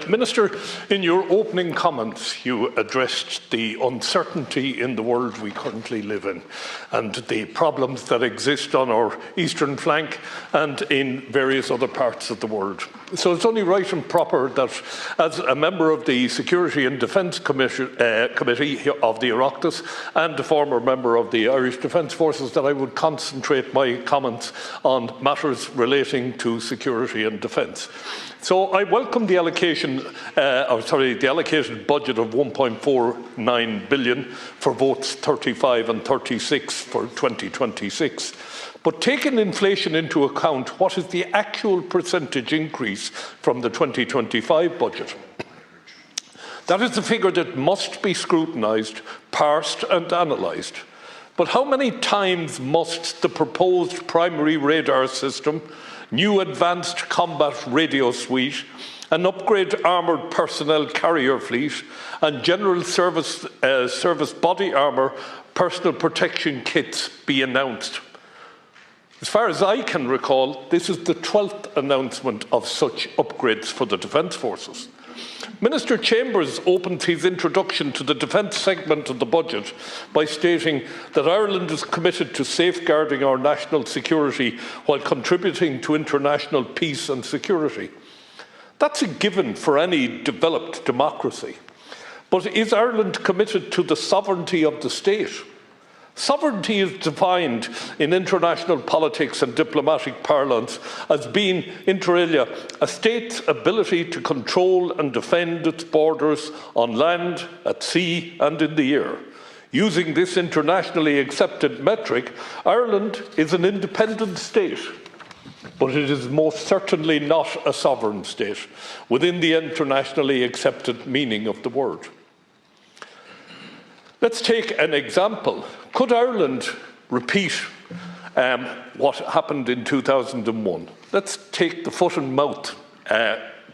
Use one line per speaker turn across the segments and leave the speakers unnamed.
Minister, in your opening comments, you addressed the uncertainty in the world we currently live in and the problems that exist on our eastern flank and in various other parts of the world. So it's only right and proper that, as a member of the Security and Defence Committee of the Oireachtas and a former member of the Irish Defence Forces, that I would concentrate my comments on matters relating to security and defence. So I welcome the the allocated budget of 1.49 billion for votes 35 and 36 for 2026. But taking inflation into account, what is the actual percentage increase from the 2025 budget? That is the figure that must be scrutinised, parsed and analysed. But how many times must the proposed primary radar system, new advanced combat radio suite, an upgrade armoured personnel carrier fleet and general service body armour personal protection kits be announced? As far as I can recall, this is the 12th announcement of such upgrades for the Defence Forces. Minister Chambers opened his introduction to the defence segment of the budget by stating that Ireland is committed to safeguarding our national security while contributing to international peace and security. That's a given for any developed democracy. But is Ireland committed to the sovereignty of the state? Sovereignty is defined in international politics and diplomatic parlance as being, inter alia, a state's ability to control and defend its borders on land, at sea and in the air. Using this internationally accepted metric, Ireland is an independent state, but it is most certainly not a sovereign state within the internationally accepted meaning of the word. Let's take an example. Could Ireland repeat what happened in 2001? Let's take the foot and mouth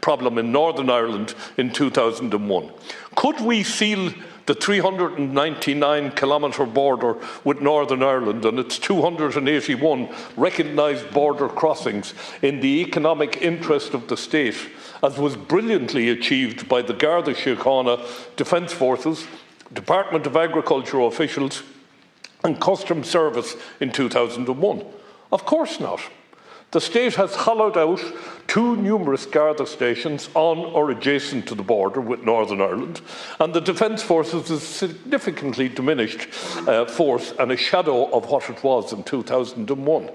problem in Northern Ireland in 2001. Could we seal the 399-kilometre border with Northern Ireland and its 281 recognised border crossings in the economic interest of the state, as was brilliantly achieved by the Garda Síochána Defence Forces, Department of Agriculture officials and Customs Service in 2001? Of course not. The state has hollowed out too numerous Garda stations on or adjacent to the border with Northern Ireland, and the Defence Forces is significantly diminished force and a shadow of what it was in 2001,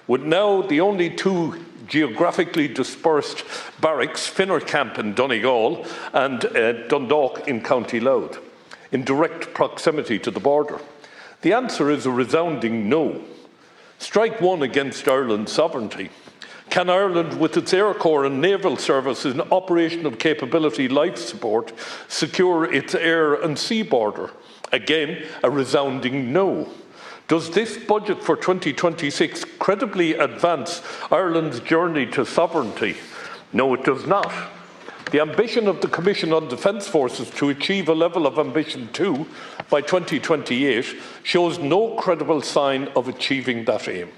with now the only two geographically dispersed barracks, Finnercamp in Donegal and Dundalk in County Louth, in direct proximity to the border. The answer is a resounding no. Strike one against Ireland's sovereignty. Can Ireland, with its Air Corps and Naval Services and operational capability life support, secure its air and sea border? Again, a resounding no. Does this budget for 2026 credibly advance Ireland's journey to sovereignty? No, it does not. The ambition of the Commission on Defence Forces to achieve a level of ambition 2 by 2028 shows no credible sign of achieving that aim.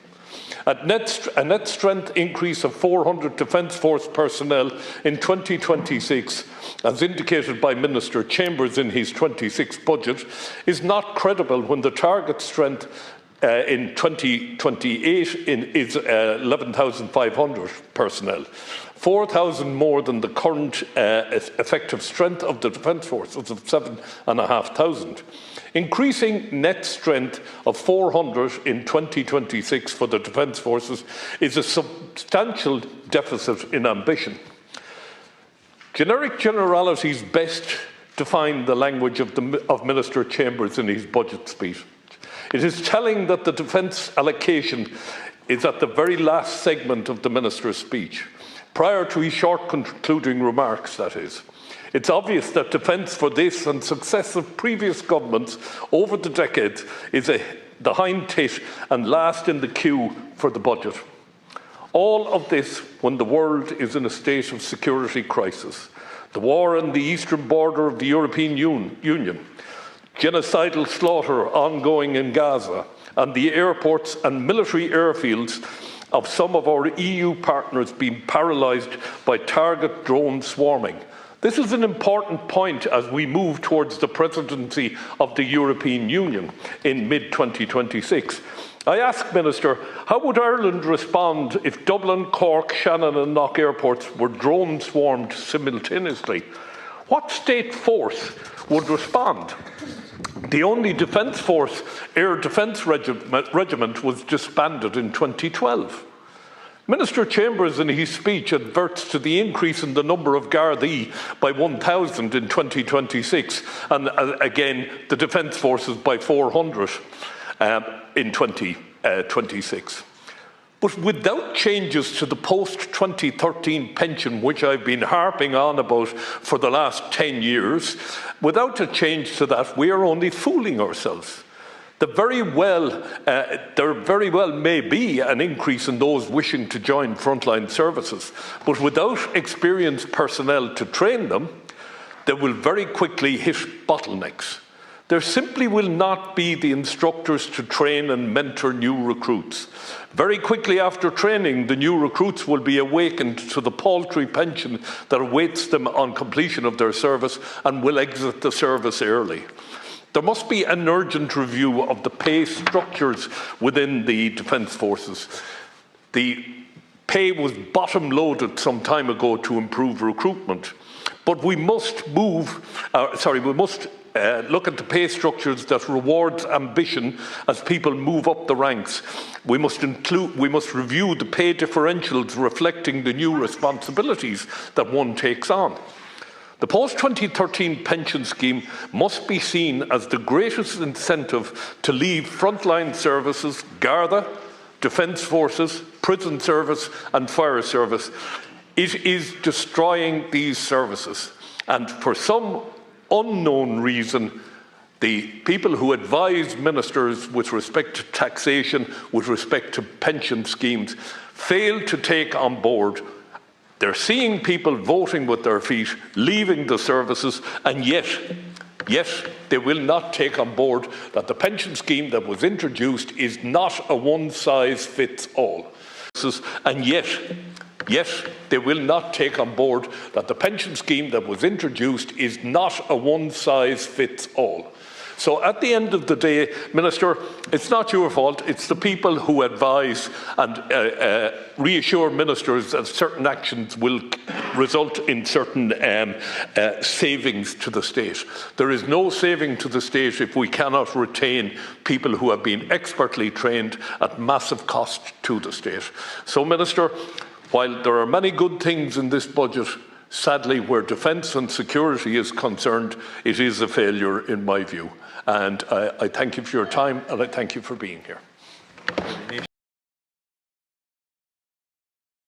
A net strength increase of 400 Defence Force personnel in 2026, as indicated by Minister Chambers in his 26 budget, is not credible when the target strength in 2028 is 11,500 personnel. 4,000 more than the current effective strength of the Defence Forces of 7,500. Increasing net strength of 400 in 2026 for the Defence Forces is a substantial deficit in ambition. Generic generalities best define the language of Minister Chambers in his budget speech. It is telling that the defence allocation is at the very last segment of the Minister's speech. Prior to his short concluding remarks, that is. It's obvious that defence for this and successive previous governments over the decades is the hind tit and last in the queue for the budget. All of this when the world is in a state of security crisis. The war on the eastern border of the European Union, genocidal slaughter ongoing in Gaza, and the airports and military airfields of some of our EU partners being paralysed by target drone swarming. This is an important point as we move towards the presidency of the European Union in mid-2026. I ask Minister, how would Ireland respond if Dublin, Cork, Shannon and Knock airports were drone swarmed simultaneously? What state force would respond? The only Defence Force Air Defence Regiment was disbanded in 2012. Minister Chambers in his speech adverts to the increase in the number of Gardaí by 1,000 in 2026 and again the Defence Forces by 400 in 2026. But without changes to the post-2013 pension, which I've been harping on about for the last 10 years, without a change to that, we are only fooling ourselves. There very well may be an increase in those wishing to join frontline services, but without experienced personnel to train them, they will very quickly hit bottlenecks. There simply will not be the instructors to train and mentor new recruits. Very quickly after training, the new recruits will be awakened to the paltry pension that awaits them on completion of their service and will exit the service early. There must be an urgent review of the pay structures within the Defence Forces. The pay was bottom-loaded some time ago to improve recruitment, but we must look at the pay structures that rewards ambition as people move up the ranks. We must review the pay differentials reflecting the new responsibilities that one takes on. The post-2013 pension scheme must be seen as the greatest incentive to leave frontline services, Garda, Defence Forces, prison service and fire service. It is destroying these services. And for some unknown reason, the people who advise ministers with respect to taxation, with respect to pension schemes, fail to take on board. They're seeing people voting with their feet, leaving the services, and yet they will not take on board that the pension scheme that was introduced is not a one-size-fits-all. And yet they will not take on board that the pension scheme that was introduced is not a one-size-fits-all. So at the end of the day, Minister, it's not your fault, it's the people who advise and reassure ministers that certain actions will result in certain savings to the state. There is no saving to the state if we cannot retain people who have been expertly trained at massive cost to the state. So, Minister, while there are many good things in this budget, sadly, where defence and security is concerned, it is a failure in my view. And I thank you for your time and I thank you for being here.